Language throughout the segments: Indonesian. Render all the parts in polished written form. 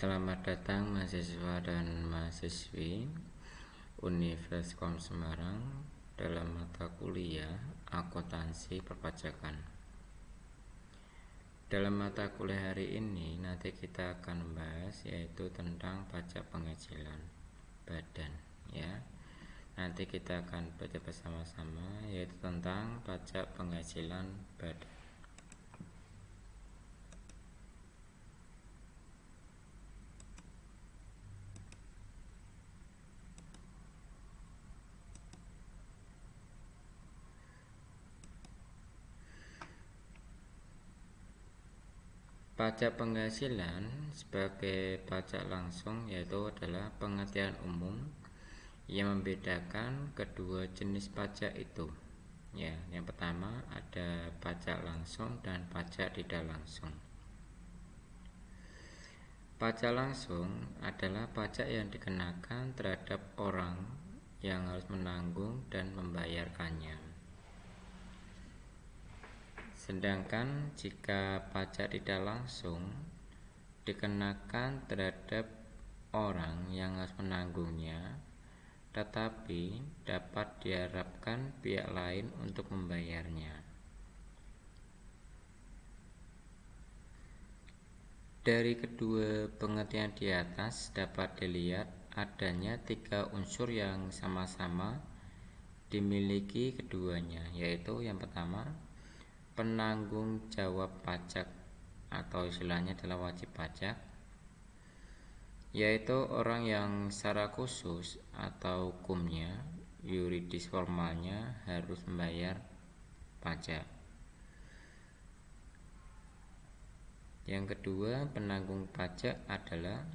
Selamat datang mahasiswa dan mahasiswi Universitas Semarang dalam mata kuliah akuntansi perpajakan. Dalam mata kuliah hari ini nanti kita akan membahas yaitu tentang pajak penghasilan badan ya. Nanti kita akan baca bersama-sama yaitu tentang pajak penghasilan badan. Pajak penghasilan sebagai pajak langsung yaitu adalah pengertian umum yang membedakan kedua jenis pajak itu. Ya, yang pertama ada pajak langsung dan pajak tidak langsung. Pajak langsung adalah pajak yang dikenakan terhadap orang yang harus menanggung dan membayarkannya. Sedangkan jika pajak tidak langsung dikenakan terhadap orang yang harus menanggungnya, tetapi dapat diharapkan pihak lain untuk membayarnya. Dari kedua pengertian di atas dapat dilihat adanya tiga unsur yang sama-sama dimiliki keduanya, yaitu yang pertama penanggung jawab pajak atau istilahnya adalah wajib pajak, yaitu orang yang secara khusus atau hukumnya yuridis formalnya harus membayar pajak. Yang kedua, penanggung pajak adalah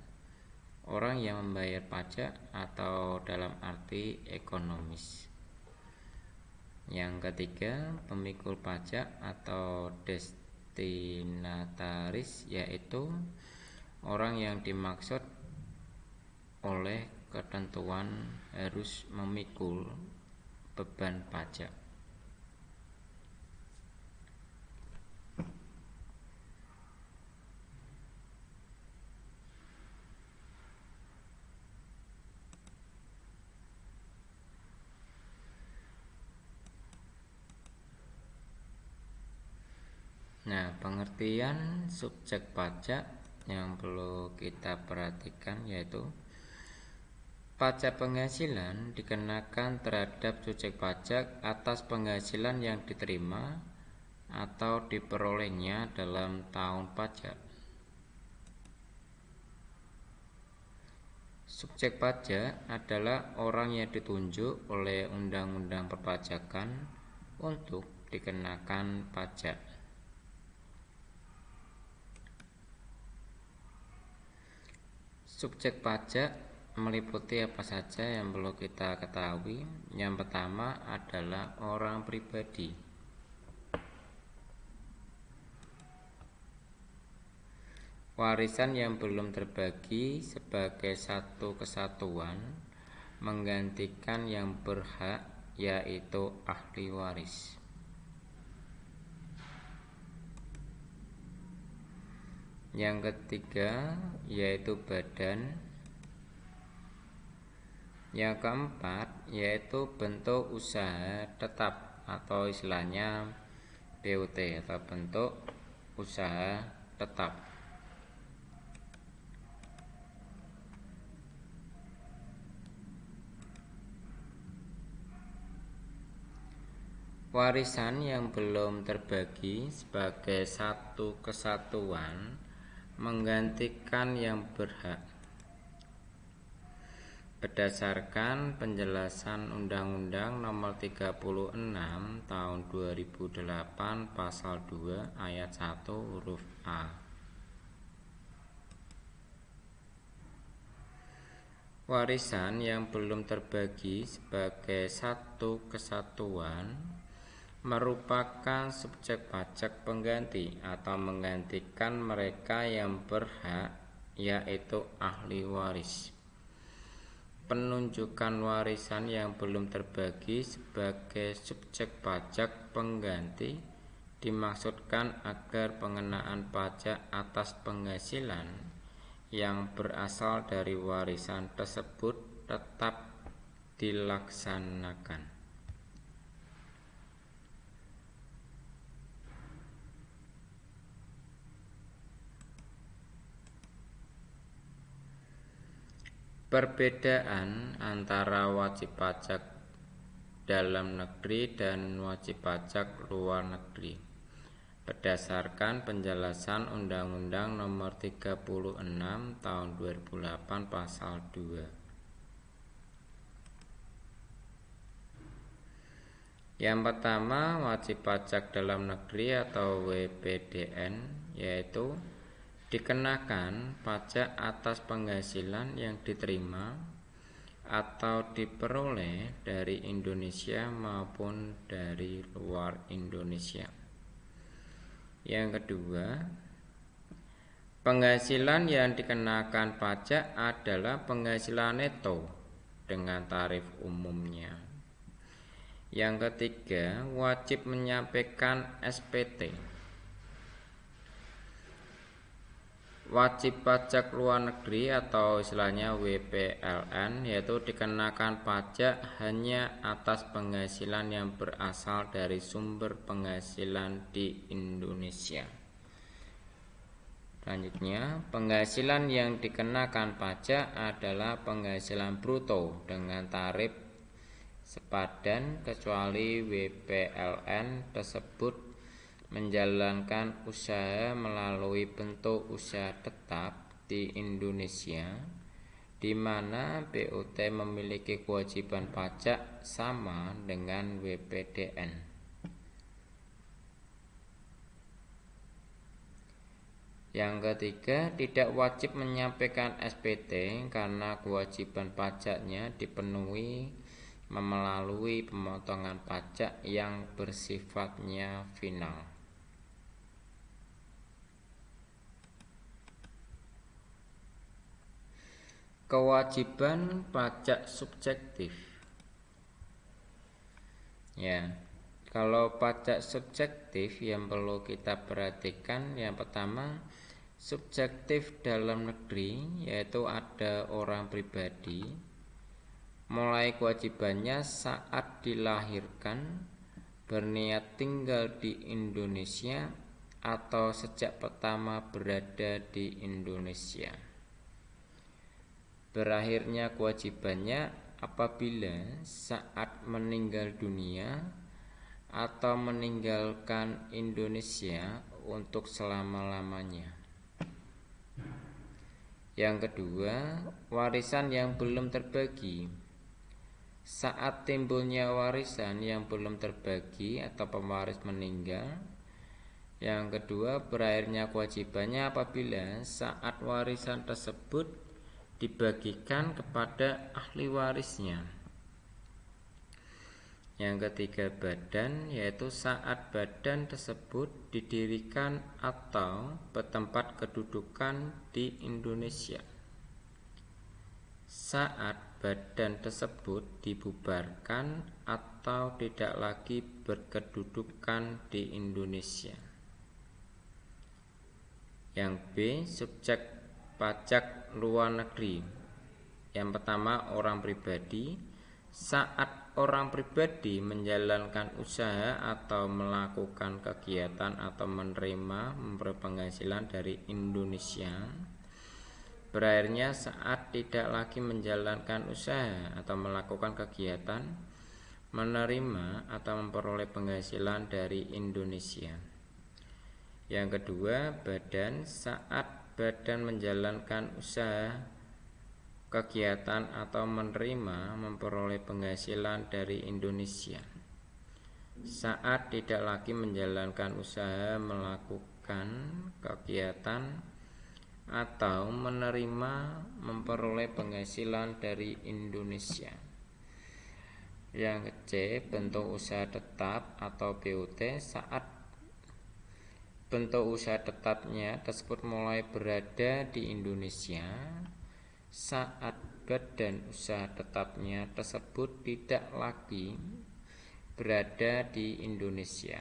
orang yang membayar pajak atau dalam arti ekonomis. Yang ketiga, pemikul pajak atau destinataris, yaitu orang yang dimaksud oleh ketentuan harus memikul beban pajak. Nah, pengertian subjek pajak yang perlu kita perhatikan yaitu pajak penghasilan dikenakan terhadap subjek pajak atas penghasilan yang diterima atau diperolehnya dalam tahun pajak. Subjek pajak adalah orang yang ditunjuk oleh undang-undang perpajakan untuk dikenakan pajak. Subjek pajak meliputi apa saja yang perlu kita ketahui. Yang pertama adalah orang pribadi. Warisan yang belum terbagi sebagai satu kesatuan menggantikan yang berhak, yaitu ahli waris. Yang ketiga yaitu badan. Yang keempat yaitu bentuk usaha tetap atau istilahnya BUT atau bentuk usaha tetap. Warisan yang belum terbagi sebagai satu kesatuan menggantikan yang berhak. Berdasarkan penjelasan Undang-Undang Nomor 36 Tahun 2008 Pasal 2 Ayat 1 huruf A. Warisan yang belum terbagi sebagai satu kesatuan merupakan subjek pajak pengganti atau menggantikan mereka yang berhak, yaitu ahli waris. Penunjukan warisan yang belum terbagi sebagai subjek pajak pengganti dimaksudkan agar pengenaan pajak atas penghasilan yang berasal dari warisan tersebut tetap dilaksanakan. Perbedaan antara wajib pajak dalam negeri dan wajib pajak luar negeri berdasarkan penjelasan Undang-Undang Nomor 36 Tahun 2008 Pasal 2. Yang pertama, wajib pajak dalam negeri atau WPDN, yaitu dikenakan pajak atas penghasilan yang diterima atau diperoleh dari Indonesia maupun dari luar Indonesia. Yang kedua, penghasilan yang dikenakan pajak adalah penghasilan neto dengan tarif umumnya. Yang ketiga, wajib menyampaikan SPT. Wajib pajak luar negeri atau istilahnya WPLN, yaitu dikenakan pajak hanya atas penghasilan yang berasal dari sumber penghasilan di Indonesia. Selanjutnya, penghasilan yang dikenakan pajak adalah penghasilan bruto dengan tarif sepadan kecuali WPLN tersebut menjalankan usaha melalui bentuk usaha tetap di Indonesia, di mana BUT memiliki kewajiban pajak sama dengan WPDN. Yang ketiga, tidak wajib menyampaikan SPT karena kewajiban pajaknya dipenuhi melalui pemotongan pajak yang bersifatnya final. Kewajiban pajak subjektif. Ya, kalau pajak subjektif yang perlu kita perhatikan, yang pertama, subjektif dalam negeri, yaitu ada orang pribadi mulai kewajibannya saat dilahirkan, berniat tinggal di Indonesia, atau sejak pertama berada di Indonesia. Berakhirnya kewajibannya apabila saat meninggal dunia atau meninggalkan Indonesia untuk selama-lamanya. Yang kedua, warisan yang belum terbagi. Saat timbulnya warisan yang belum terbagi atau pewaris meninggal. Yang kedua, berakhirnya kewajibannya apabila saat warisan tersebut dibagikan kepada ahli warisnya. Yang ketiga, badan, yaitu saat badan tersebut didirikan atau bertempat kedudukan di Indonesia. Saat badan tersebut dibubarkan atau tidak lagi berkedudukan di Indonesia. Yang B, subjek pajak luar negeri. Yang pertama, orang pribadi. Saat orang pribadi menjalankan usaha atau melakukan kegiatan atau menerima memperoleh penghasilan dari Indonesia, berakhirnya saat tidak lagi menjalankan usaha atau melakukan kegiatan, menerima atau memperoleh penghasilan dari Indonesia. Yang kedua, badan. Saat badan menjalankan usaha, kegiatan atau menerima memperoleh penghasilan dari Indonesia. Saat tidak lagi menjalankan usaha, melakukan kegiatan atau menerima memperoleh penghasilan dari Indonesia. Yang C, bentuk usaha tetap atau BUT. Saat bentuk usaha tetapnya tersebut mulai berada di Indonesia, saat badan usaha tetapnya tersebut tidak lagi berada di Indonesia.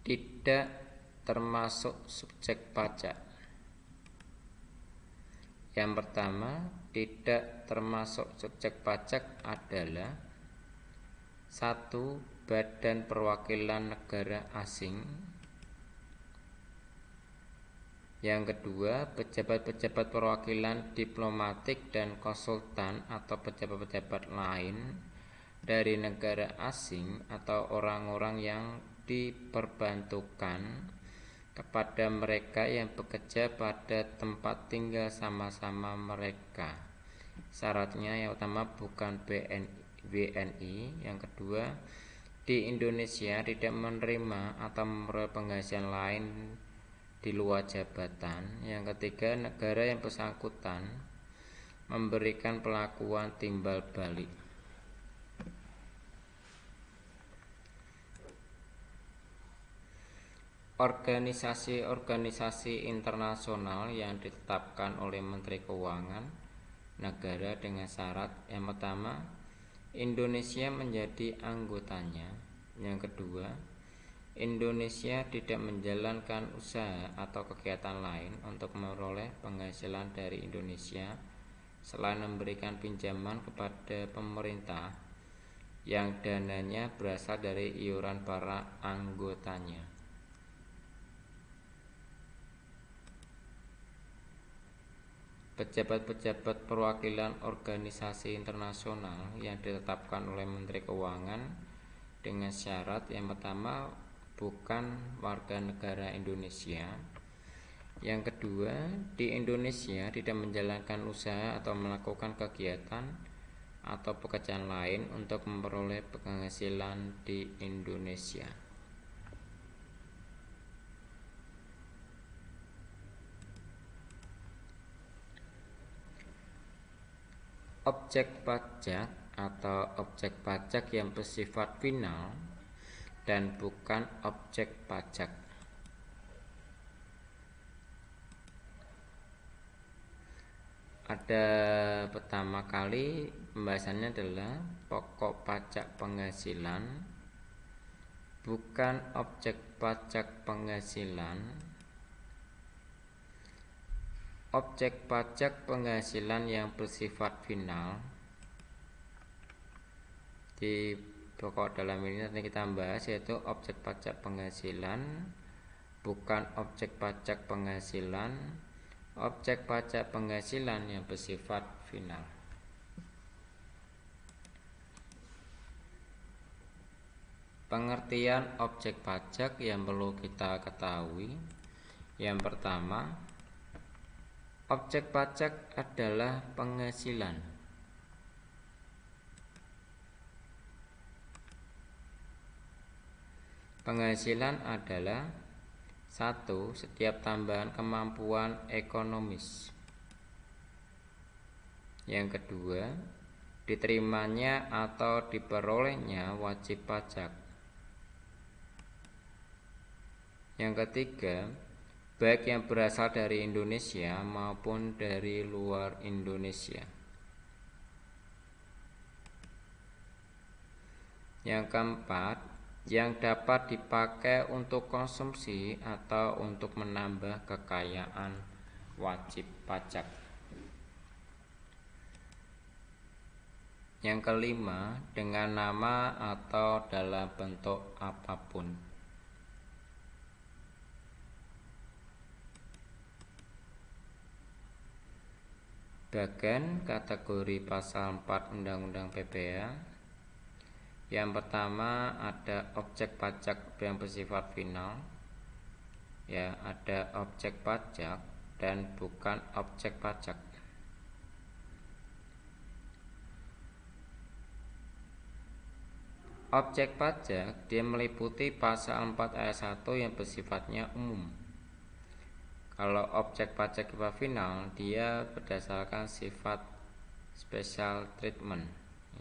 tidak termasuk subjek pajak. Yang pertama, tidak termasuk subjek pajak adalah 1. Badan perwakilan negara asing. Yang kedua, pejabat-pejabat perwakilan diplomatik dan konsultan atau pejabat-pejabat lain dari negara asing atau orang-orang yang diperbantukan kepada mereka yang bekerja pada tempat tinggal sama-sama mereka. Syaratnya yang utama bukan WNI. Yang kedua, di Indonesia tidak menerima atau memperoleh penghasilan lain di luar jabatan. Yang ketiga, negara yang bersangkutan memberikan perlakuan timbal balik. Organisasi-organisasi internasional yang ditetapkan oleh Menteri Keuangan negara dengan syarat: yang pertama, Indonesia menjadi anggotanya. Yang kedua, Indonesia tidak menjalankan usaha atau kegiatan lain untuk memperoleh penghasilan dari Indonesia selain memberikan pinjaman kepada pemerintah yang dananya berasal dari iuran para anggotanya. Pejabat-pejabat perwakilan organisasi internasional yang ditetapkan oleh Menteri Keuangan dengan syarat: yang pertama, bukan warga negara Indonesia. Yang kedua, di Indonesia tidak menjalankan usaha atau melakukan kegiatan atau pekerjaan lain untuk memperoleh penghasilan di Indonesia. Objek pajak atau objek pajak yang bersifat final dan bukan objek pajak. Ada pertama kali pembahasannya adalah pokok pajak penghasilan, bukan objek pajak penghasilan. Objek pajak penghasilan yang bersifat final. Di pokok dalam ini nanti kita bahas, yaitu objek pajak penghasilan, bukan objek pajak penghasilan, objek pajak penghasilan yang bersifat final. Pengertian objek pajak yang perlu kita ketahui: yang pertama, objek pajak adalah penghasilan. Penghasilan adalah 1. Setiap tambahan kemampuan ekonomis. Yang kedua, diterimanya atau diperolehnya wajib pajak. Yang ketiga, baik yang berasal dari Indonesia maupun dari luar Indonesia. Yang keempat, yang dapat dipakai untuk konsumsi atau untuk menambah kekayaan wajib pajak. Yang kelima, dengan nama atau dalam bentuk apapun. Bagian kategori pasal 4 Undang-Undang PPh. Yang pertama, ada objek pajak yang bersifat final. Ya, ada objek pajak dan bukan objek pajak. Objek pajak dia meliputi pasal 4 ayat 1 yang bersifatnya umum. Kalau objek pajak bersifat final, dia berdasarkan sifat special treatment,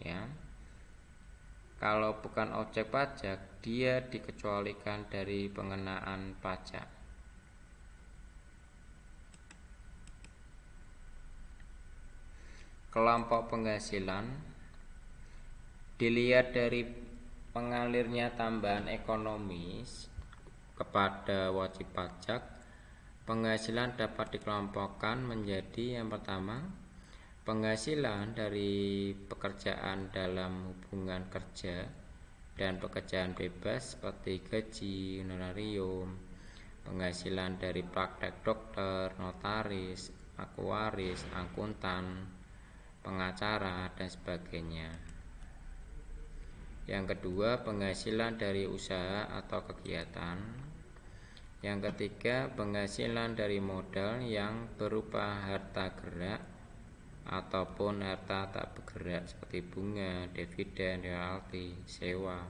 ya. Kalau bukan objek pajak, dia dikecualikan dari pengenaan pajak. Kelompok penghasilan dilihat dari pengalirnya tambahan ekonomis kepada wajib pajak, penghasilan dapat dikelompokkan menjadi yang pertama, penghasilan dari pekerjaan dalam hubungan kerja dan pekerjaan bebas seperti gaji, honorarium, penghasilan dari praktek dokter, notaris, aktuaris, akuntan, pengacara, dan sebagainya. Yang kedua, penghasilan dari usaha atau kegiatan. Yang ketiga, penghasilan dari modal yang berupa harta gerak ataupun harta tak bergerak seperti bunga, dividen, royalti, sewa,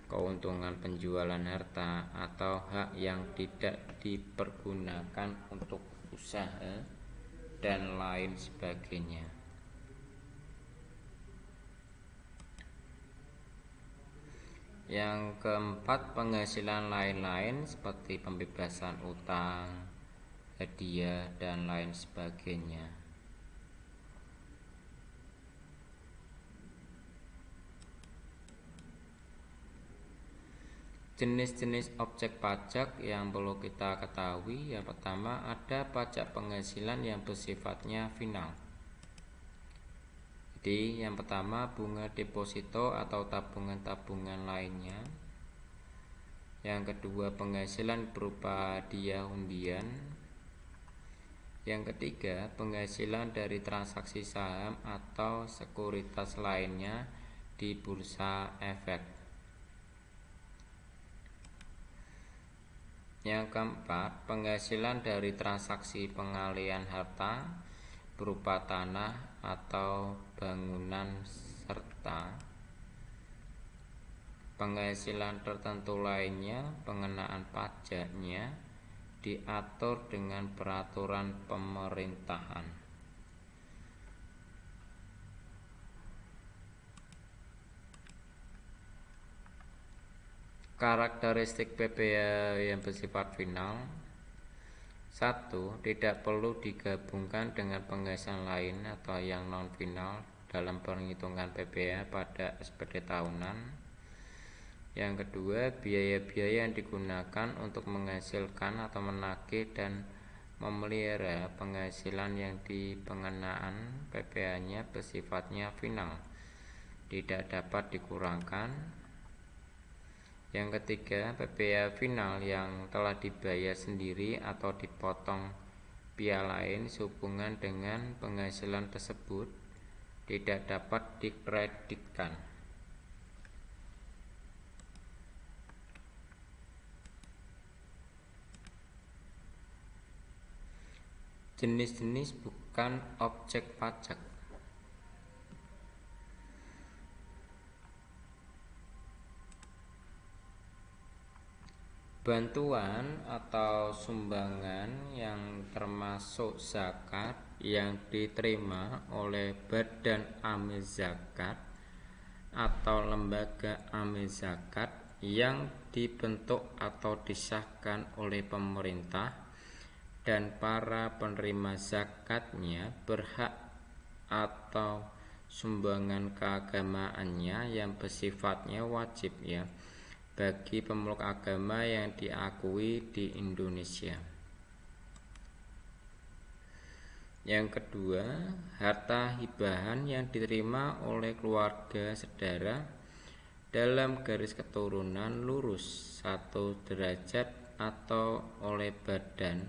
keuntungan penjualan harta, atau hak yang tidak dipergunakan untuk usaha, dan lain sebagainya. Yang keempat, penghasilan lain-lain seperti pembebasan utang, hadiah, dan lain sebagainya. Jenis-jenis objek pajak yang perlu kita ketahui. Yang pertama, ada pajak penghasilan yang bersifatnya final. Jadi yang pertama, bunga deposito atau tabungan-tabungan lainnya. Yang kedua, penghasilan berupa hadiah undian. Yang ketiga, penghasilan dari transaksi saham atau sekuritas lainnya di bursa efek. Yang keempat, penghasilan dari transaksi pengalihan harta berupa tanah atau bangunan serta penghasilan tertentu lainnya. Pengenaan pajaknya diatur dengan peraturan pemerintahan. Karakteristik PPh yang bersifat final. 1. Tidak perlu digabungkan dengan penghasilan lain atau yang non final dalam penghitungan PPh pada SPD tahunan. Yang kedua, biaya-biaya yang digunakan untuk menghasilkan atau menagih dan memelihara penghasilan yang di pengenaan PPh-nya bersifatnya final, tidak dapat dikurangkan. Yang ketiga, PPh final yang telah dibayar sendiri atau dipotong pihak lain sehubungan dengan penghasilan tersebut tidak dapat dikreditkan. Jenis-jenis bukan objek pajak. Bantuan atau sumbangan yang termasuk zakat yang diterima oleh Badan Amil Zakat atau lembaga amil zakat yang dibentuk atau disahkan oleh pemerintah, dan para penerima zakatnya berhak atau sumbangan keagamaannya yang bersifatnya wajib bagi pemeluk agama yang diakui di Indonesia. Yang kedua, harta hibahan yang diterima oleh keluarga sedara dalam garis keturunan lurus 1 derajat atau oleh badan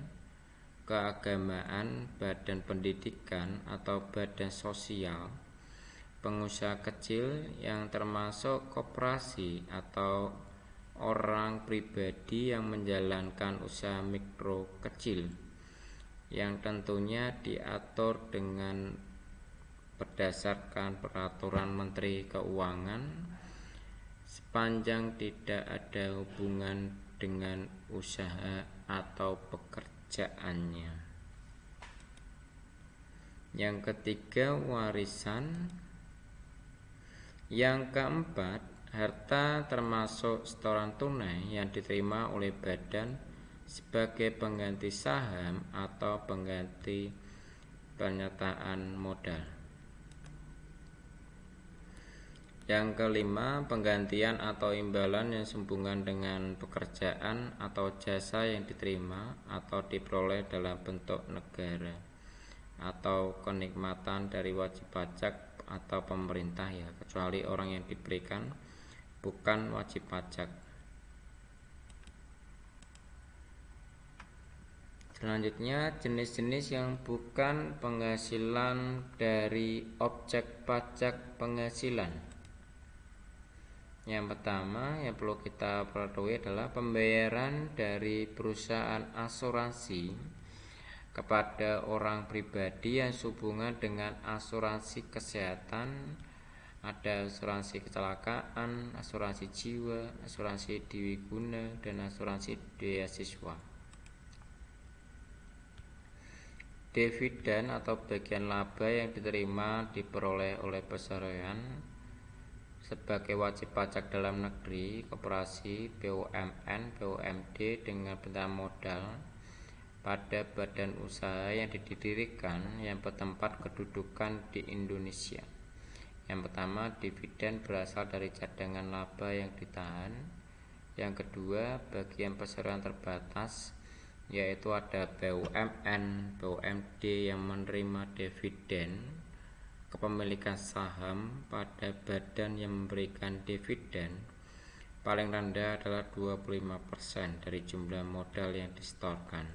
keagamaan, badan pendidikan, atau badan sosial, pengusaha kecil yang termasuk koperasi atau orang pribadi yang menjalankan usaha mikro kecil, yang tentunya diatur dengan berdasarkan peraturan Menteri Keuangan sepanjang tidak ada hubungan dengan usaha atau pekerjaannya. Yang ketiga, warisan. Yang keempat, harta termasuk setoran tunai yang diterima oleh badan sebagai pengganti saham atau pengganti pernyataan modal. Yang kelima, penggantian atau imbalan yang sehubungan dengan pekerjaan atau jasa yang diterima atau diperoleh dalam bentuk negara atau kenikmatan dari wajib pajak atau pemerintah ya, kecuali orang yang diberikan bukan wajib pajak. Selanjutnya, jenis-jenis yang bukan penghasilan dari objek pajak penghasilan. Yang pertama yang perlu kita ketahui adalah pembayaran dari perusahaan asuransi kepada orang pribadi yang sehubungan dengan asuransi kesehatan. Ada asuransi kecelakaan, asuransi jiwa, asuransi dwiguna, dan asuransi beasiswa. Dividen atau bagian laba yang diterima diperoleh oleh perorangan sebagai wajib pajak dalam negeri, koperasi, BUMN, BUMD dengan bentuk modal pada badan usaha yang didirikan yang bertempat kedudukan di Indonesia. Yang pertama, dividen berasal dari cadangan laba yang ditahan. Yang kedua, bagian perseroan terbatas, yaitu ada BUMN, BUMD yang menerima dividen kepemilikan saham pada badan yang memberikan dividen paling rendah adalah 25% dari jumlah modal yang disetorkan.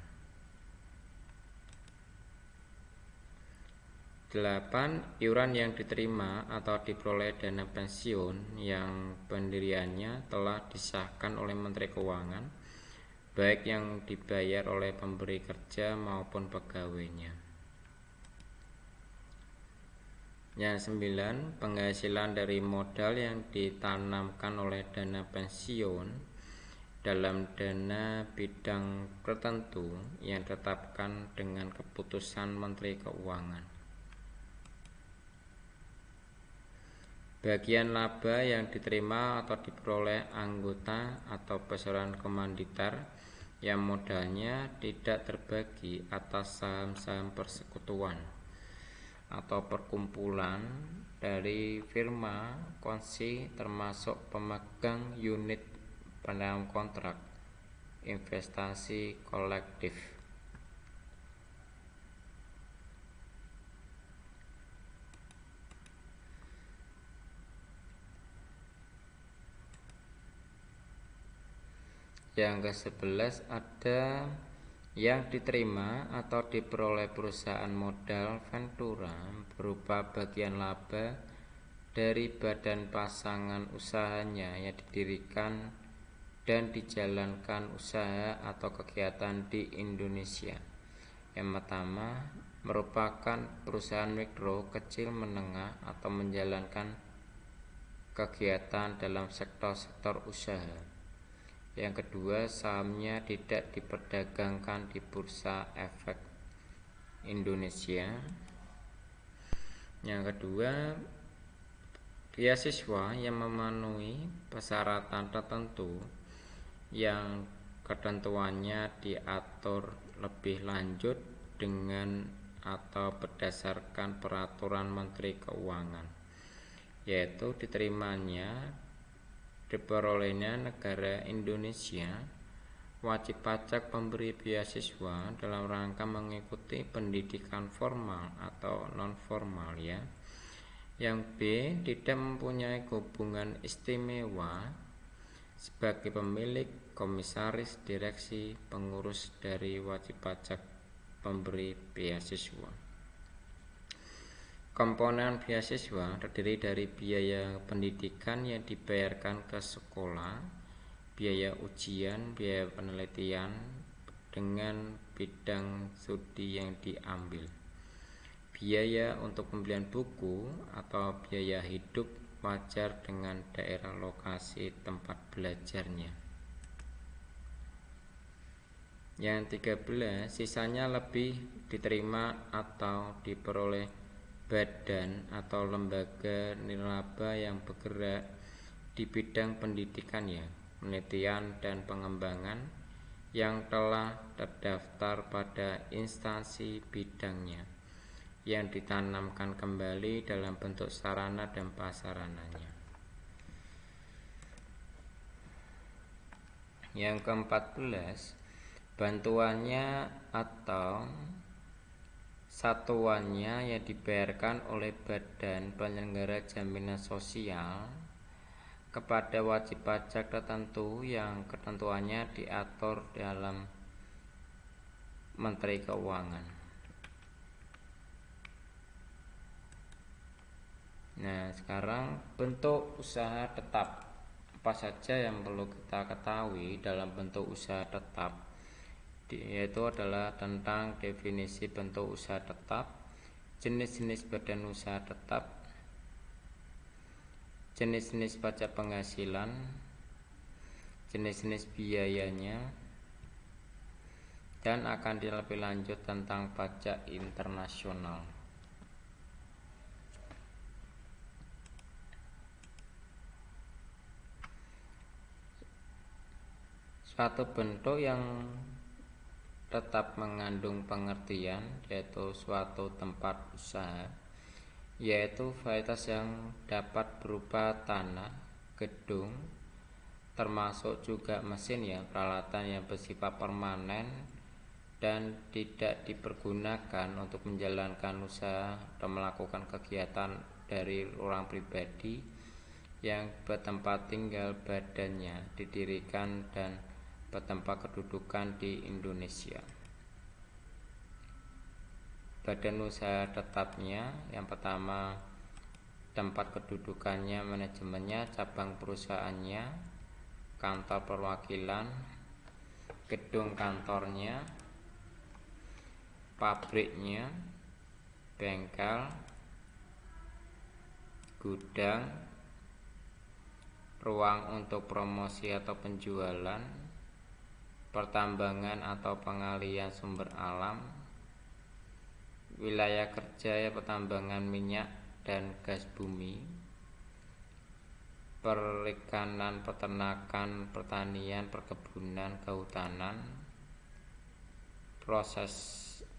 8. Iuran yang diterima atau diperoleh dana pensiun yang pendiriannya telah disahkan oleh Menteri Keuangan, baik yang dibayar oleh pemberi kerja maupun pegawainya. Yang 9. Penghasilan dari modal yang ditanamkan oleh dana pensiun dalam dana bidang tertentu yang ditetapkan dengan keputusan Menteri Keuangan. Bagian laba yang diterima atau diperoleh anggota atau perorangan komanditer yang modalnya tidak terbagi atas saham-saham persekutuan atau perkumpulan dari firma kongsi termasuk pemegang unit dalam kontrak investasi kolektif. Yang ke-11 ada yang diterima atau diperoleh perusahaan modal ventura berupa bagian laba dari badan pasangan usahanya yang didirikan dan dijalankan usaha atau kegiatan di Indonesia. Yang pertama, merupakan perusahaan mikro, kecil, menengah atau menjalankan kegiatan dalam sektor-sektor usaha. Yang kedua, sahamnya tidak diperdagangkan di Bursa Efek Indonesia. Yang kedua, beasiswa yang memenuhi persyaratan tertentu yang ketentuannya diatur lebih lanjut dengan atau berdasarkan peraturan Menteri Keuangan, yaitu diterimanya diperolehnya negara Indonesia wajib pajak pemberi beasiswa dalam rangka mengikuti pendidikan formal atau non formal ya. Yang B, tidak mempunyai hubungan istimewa sebagai pemilik, komisaris, direksi, pengurus dari wajib pajak pemberi beasiswa. Komponen beasiswa terdiri dari biaya pendidikan yang dibayarkan ke sekolah, biaya ujian, biaya penelitian dengan bidang studi yang diambil, biaya untuk pembelian buku atau biaya hidup wajar dengan daerah lokasi tempat belajarnya. Yang 13, sisanya lebih diterima atau diperoleh badan atau lembaga nirlaba yang bergerak di bidang pendidikan ya, penelitian dan pengembangan yang telah terdaftar pada instansi bidangnya yang ditanamkan kembali dalam bentuk sarana dan prasarananya. Yang ke-14, bantuannya atau satuannya yang dibayarkan oleh badan penyelenggara jaminan sosial kepada wajib pajak tertentu yang ketentuannya diatur dalam Menteri Keuangan. Nah, sekarang bentuk usaha tetap. Apa saja yang perlu kita ketahui dalam bentuk usaha tetap? Yaitu adalah tentang definisi bentuk usaha tetap, jenis-jenis badan usaha tetap, jenis-jenis pajak penghasilan, jenis-jenis biayanya, dan akan lebih lanjut tentang pajak internasional. Suatu bentuk yang tetap mengandung pengertian yaitu suatu tempat usaha, yaitu fasilitas yang dapat berupa tanah, gedung, termasuk juga mesin ya, peralatan yang bersifat permanen dan tidak dipergunakan untuk menjalankan usaha atau melakukan kegiatan dari orang pribadi yang bertempat tinggal badannya didirikan dan bertempat kedudukan di Indonesia. Badan usaha tetapnya yang pertama, tempat kedudukannya, manajemennya, cabang perusahaannya, kantor perwakilan, gedung kantornya, pabriknya, bengkel, gudang, ruang untuk promosi atau penjualan, pertambangan atau pengalian sumber alam, wilayah kerja ya pertambangan minyak dan gas bumi, perikanan, peternakan, pertanian, perkebunan, kehutanan, proses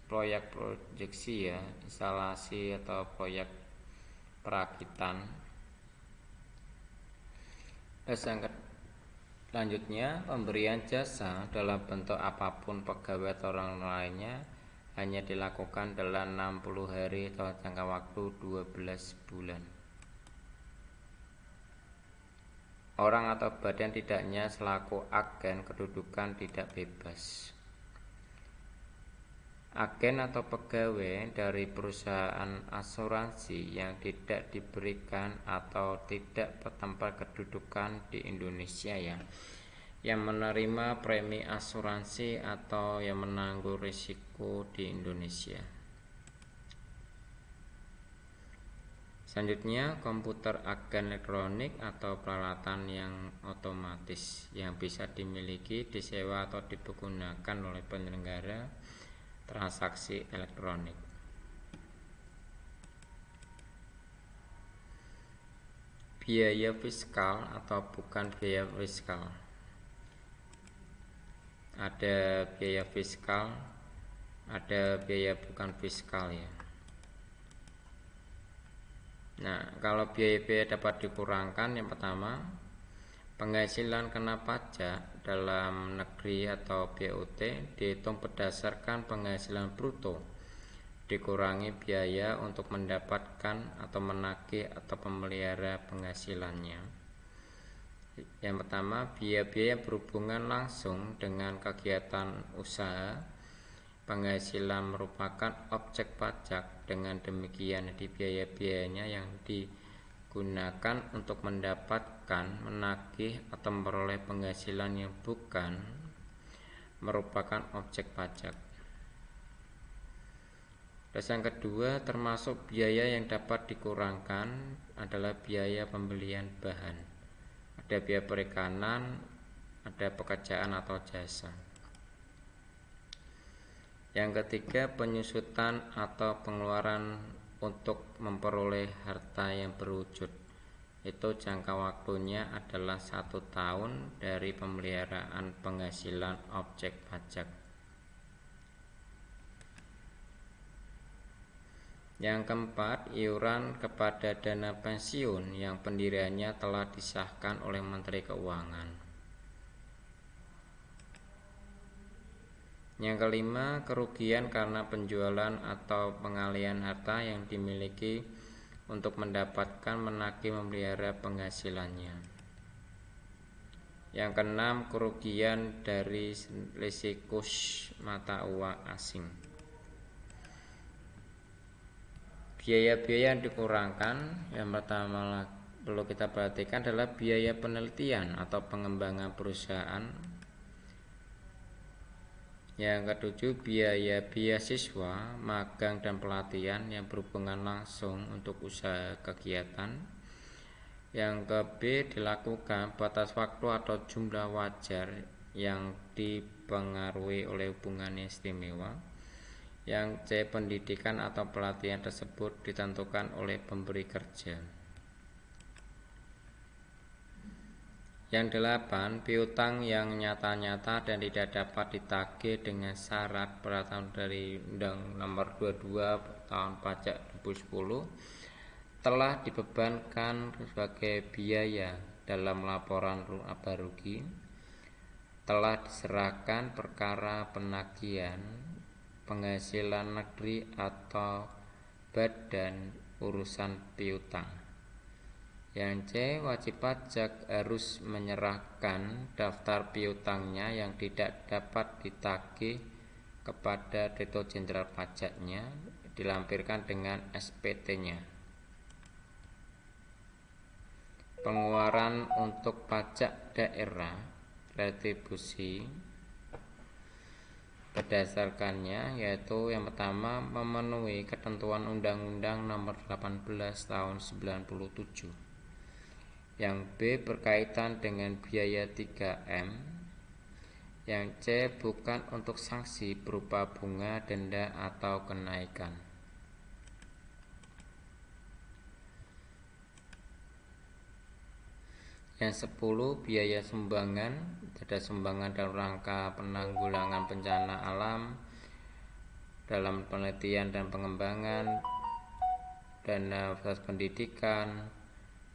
proyek proyeksi ya, instalasi atau proyek perakitan. Selanjutnya, pemberian jasa dalam bentuk apapun pegawai atau orang lainnya hanya dilakukan dalam 60 hari atau jangka waktu 12 bulan. Orang atau badan tidaknya selaku agen kedudukan tidak bebas. Agen atau pegawai dari perusahaan asuransi yang tidak diberikan atau tidak bertempat kedudukan di Indonesia ya, yang menerima premi asuransi atau yang menanggung risiko di Indonesia. Selanjutnya, komputer agen elektronik atau peralatan yang otomatis yang bisa dimiliki, disewa atau dipergunakan oleh penyelenggara transaksi elektronik. Biaya fiskal atau bukan biaya fiskal. Ada biaya fiskal, ada biaya bukan fiskal ya. Nah, kalau biaya-biaya dapat dikurangkan, yang pertama, penghasilan kena pajak dalam negeri atau BUT dihitung berdasarkan penghasilan bruto, dikurangi biaya untuk mendapatkan atau menagih atau memelihara penghasilannya. Yang pertama, biaya-biaya berhubungan langsung dengan kegiatan usaha. Penghasilan merupakan objek pajak, dengan demikian di biaya-biayanya yang digunakan untuk mendapatkan, menagih atau memperoleh penghasilan yang bukan merupakan objek pajak. Terus yang kedua, termasuk biaya yang dapat dikurangkan adalah biaya pembelian bahan. Ada biaya perikanan, ada pekerjaan atau jasa. Yang ketiga, penyusutan atau pengeluaran untuk memperoleh harta yang berwujud. Itu jangka waktunya adalah 1 tahun dari pemeliharaan penghasilan objek pajak. Yang keempat, iuran kepada dana pensiun yang pendiriannya telah disahkan oleh Menteri Keuangan. Yang kelima, kerugian karena penjualan atau pengalihan harta yang dimiliki untuk mendapatkan, menagih, memelihara penghasilannya. Yang keenam, kerugian dari selisih kurs mata uang asing. Biaya-biaya yang dikurangkan, yang pertama perlu kita perhatikan adalah biaya penelitian atau pengembangan perusahaan. Yang ketujuh, biaya beasiswa, magang dan pelatihan yang berhubungan langsung untuk usaha kegiatan. Yang ke-B, dilakukan batas waktu atau jumlah wajar yang dipengaruhi oleh hubungan istimewa. Yang C, pendidikan atau pelatihan tersebut ditentukan oleh pemberi kerja. Yang 8, piutang yang nyata-nyata dan tidak dapat ditagih dengan syarat pada tahun dari Undang Nomor 22 Tahun Pajak 2010 telah dibebankan sebagai biaya dalam laporan laba rugi, telah diserahkan perkara penagihan penghasilan negeri atau badan urusan piutang. Yang C, wajib pajak harus menyerahkan daftar piutangnya yang tidak dapat ditagih kepada Direktur Jenderal Pajaknya, dilampirkan dengan SPT-nya. Pengeluaran untuk pajak daerah retribusi berdasarkannya yaitu yang pertama, memenuhi ketentuan Undang-Undang Nomor 18 Tahun 97. Yang B, berkaitan dengan biaya 3M. Yang C, bukan untuk sanksi berupa bunga, denda, atau kenaikan. Yang 10, biaya sumbangan. Ada sumbangan dalam rangka penanggulangan bencana alam, dalam penelitian dan pengembangan, dana fasilitas pendidikan,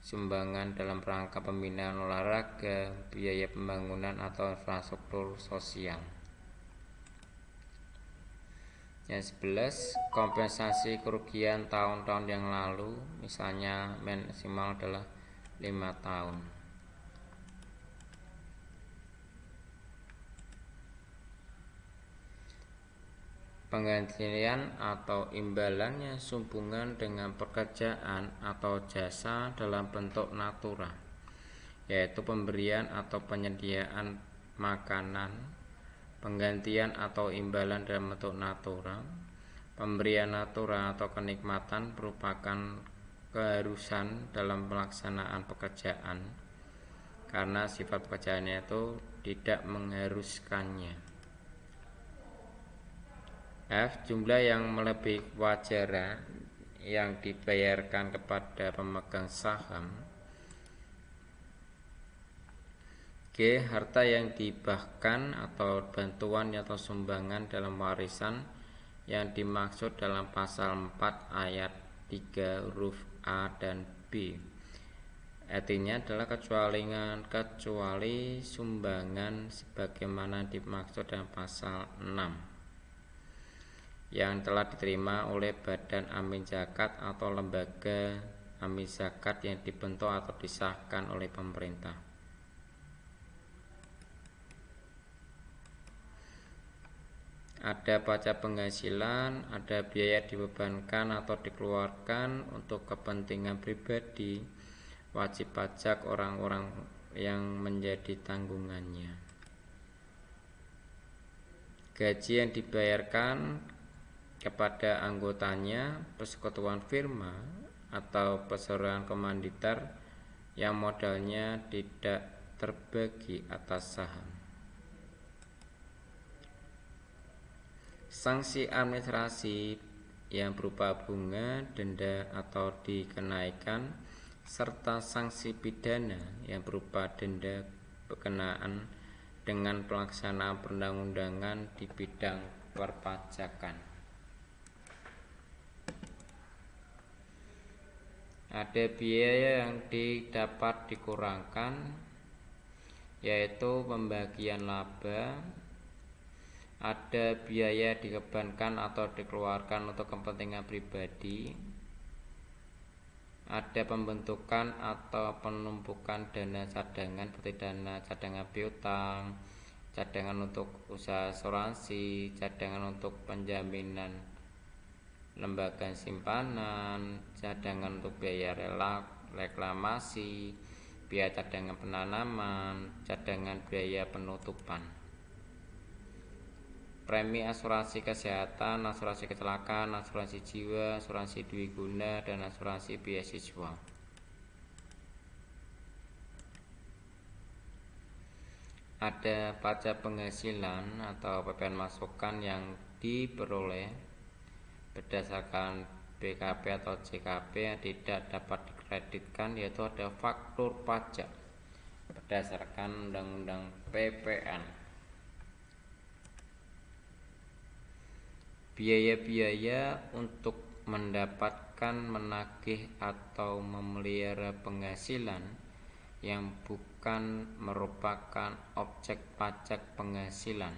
sumbangan dalam rangka pembinaan olahraga, biaya pembangunan atau infrastruktur sosial. Yang 11, kompensasi kerugian tahun-tahun yang lalu, misalnya maksimal adalah 5 tahun. Penggantian atau imbalannya sehubungan dengan pekerjaan atau jasa dalam bentuk natura, yaitu pemberian atau penyediaan makanan. Penggantian atau imbalan dalam bentuk natura, pemberian natura atau kenikmatan merupakan keharusan dalam pelaksanaan pekerjaan karena sifat pekerjaannya itu tidak mengharuskannya. F, jumlah yang melebihi kewajaran yang dibayarkan kepada pemegang saham. G, harta yang dihibahkan atau bantuan atau sumbangan dalam warisan yang dimaksud dalam pasal 4 ayat 3 huruf A dan B. Artinya adalah kecuali sumbangan sebagaimana dimaksud dalam pasal 6 yang telah diterima oleh badan amin zakat atau lembaga amin zakat yang dibentuk atau disahkan oleh pemerintah. Ada pajak penghasilan, ada biaya dibebankan atau dikeluarkan untuk kepentingan pribadi wajib pajak orang-orang yang menjadi tanggungannya. Gaji yang dibayarkan kepada anggotanya, persekutuan firma atau perseroan komanditer yang modalnya tidak terbagi atas saham. Sanksi administrasi yang berupa bunga, denda atau dikenaikan, serta sanksi pidana yang berupa denda berkenaan dengan pelaksanaan perundang-undangan di bidang perpajakan. Ada biaya yang dapat dikurangkan, yaitu pembagian laba, ada biaya dikebankan atau dikeluarkan untuk kepentingan pribadi, ada pembentukan atau penumpukan dana cadangan seperti dana cadangan piutang, cadangan untuk usaha asuransi, cadangan untuk penjaminan lembaga simpanan, cadangan untuk biaya reklamasi, biaya cadangan penanaman, cadangan biaya penutupan, premi asuransi kesehatan, asuransi kecelakaan, asuransi jiwa, asuransi dwiguna, dan asuransi beasiswa. Ada pajak penghasilan atau PPN masukan yang diperoleh berdasarkan BKP atau JKP yang tidak dapat dikreditkan, yaitu ada faktur pajak berdasarkan Undang-Undang PPN. Biaya-biaya untuk mendapatkan, menagih atau memelihara penghasilan yang bukan merupakan objek pajak penghasilan.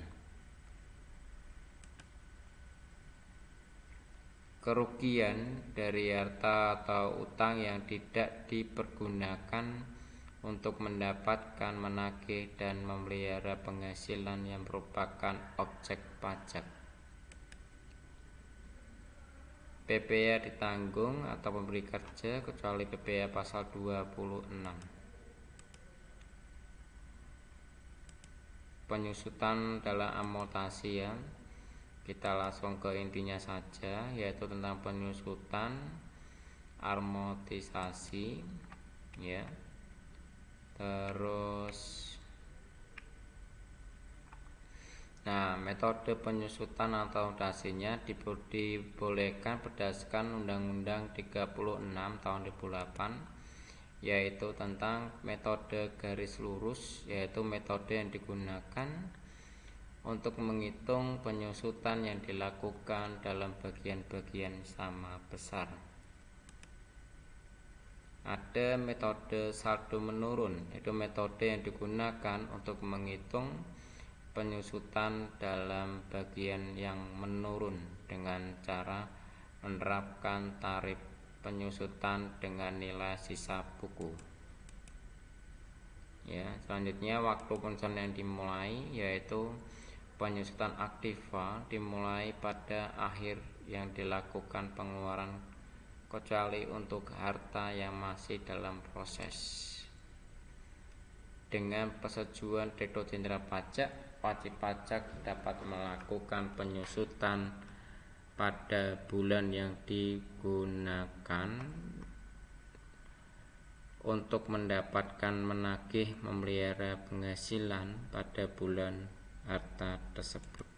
Kerugian dari harta atau utang yang tidak dipergunakan untuk mendapatkan, menagih, dan memelihara penghasilan yang merupakan objek pajak. PPh ditanggung atau pemberi kerja kecuali PPh pasal 26. Penyusutan dalam amortasi ya. Kita langsung ke intinya saja, yaitu tentang penyusutan amortisasi ya. Terus metode penyusutan atau amortasinya dibolehkan berdasarkan Undang-Undang 36 tahun 2008, yaitu tentang metode garis lurus, yaitu metode yang digunakan untuk menghitung penyusutan yang dilakukan dalam bagian-bagian sama besar. Ada metode saldo menurun, yaitu metode yang digunakan untuk menghitung penyusutan dalam bagian yang menurun dengan cara menerapkan tarif penyusutan dengan nilai sisa buku. Ya, selanjutnya waktu penyusutan yang dimulai, yaitu penyusutan aktiva dimulai pada akhir yang dilakukan pengeluaran kecuali untuk harta yang masih dalam proses. Dengan persetujuan Direktur Jenderal Pajak, wajib pajak dapat melakukan penyusutan pada bulan yang digunakan untuk mendapatkan, menagih, memelihara penghasilan pada bulan harta tersebut.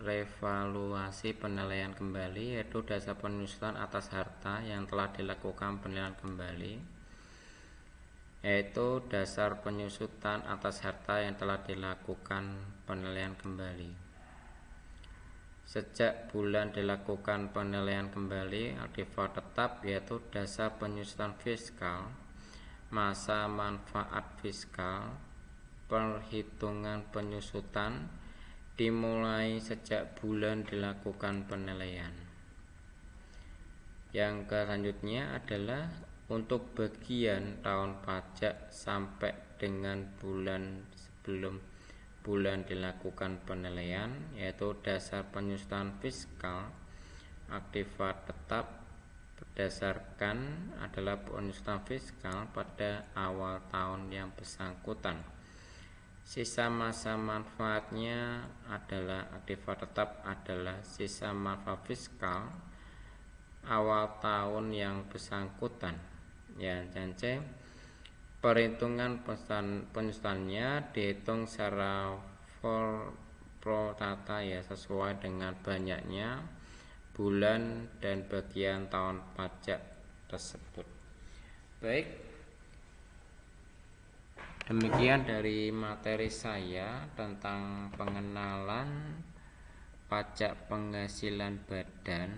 Revaluasi penilaian kembali, yaitu dasar penyusutan atas harta yang telah dilakukan penilaian kembali, yaitu dasar penyusutan atas harta yang telah dilakukan penilaian kembali. Sejak bulan dilakukan penilaian kembali, aktiva tetap, yaitu dasar penyusutan fiskal, masa manfaat fiskal, perhitungan penyusutan dimulai sejak bulan dilakukan penilaian. Yang selanjutnya adalah untuk bagian tahun pajak sampai dengan bulan sebelum bulan dilakukan penilaian, yaitu dasar penyusutan fiskal, aktiva tetap berdasarkan adalah penyusutan fiskal pada awal tahun yang bersangkutan. Sisa masa manfaatnya adalah aktiva tetap adalah sisa manfaat fiskal awal tahun yang bersangkutan. Ya, dan perhitungan penyusutannya dihitung secara pro rata ya, sesuai dengan banyaknya bulan dan bagian tahun pajak tersebut. Baik, demikian dari materi saya tentang pengenalan pajak penghasilan badan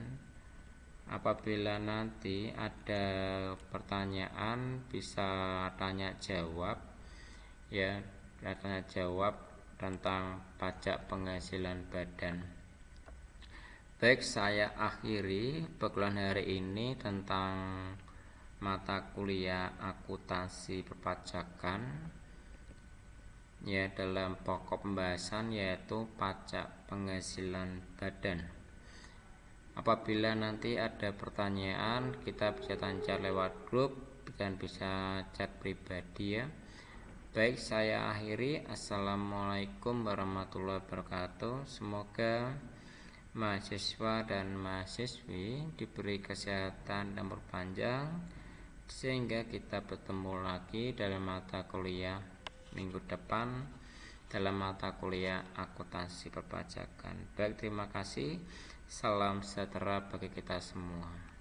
Apabila nanti ada pertanyaan bisa tanya jawab ya, tanya jawab tentang pajak penghasilan badan. Baik, saya akhiri pekuliahan hari ini tentang mata kuliah akuntansi perpajakan ya, dalam pokok pembahasan yaitu pajak penghasilan badan. Apabila nanti ada pertanyaan, kita bisa tanya lewat grup dan bisa chat pribadi ya. Baik, saya akhiri. Assalamualaikum warahmatullahi wabarakatuh. Semoga mahasiswa dan mahasiswi diberi kesehatan dan berpanjang sehingga kita bertemu lagi dalam mata kuliah minggu depan dalam mata kuliah akuntansi perpajakan. Baik, terima kasih. Salam sejahtera bagi kita semua.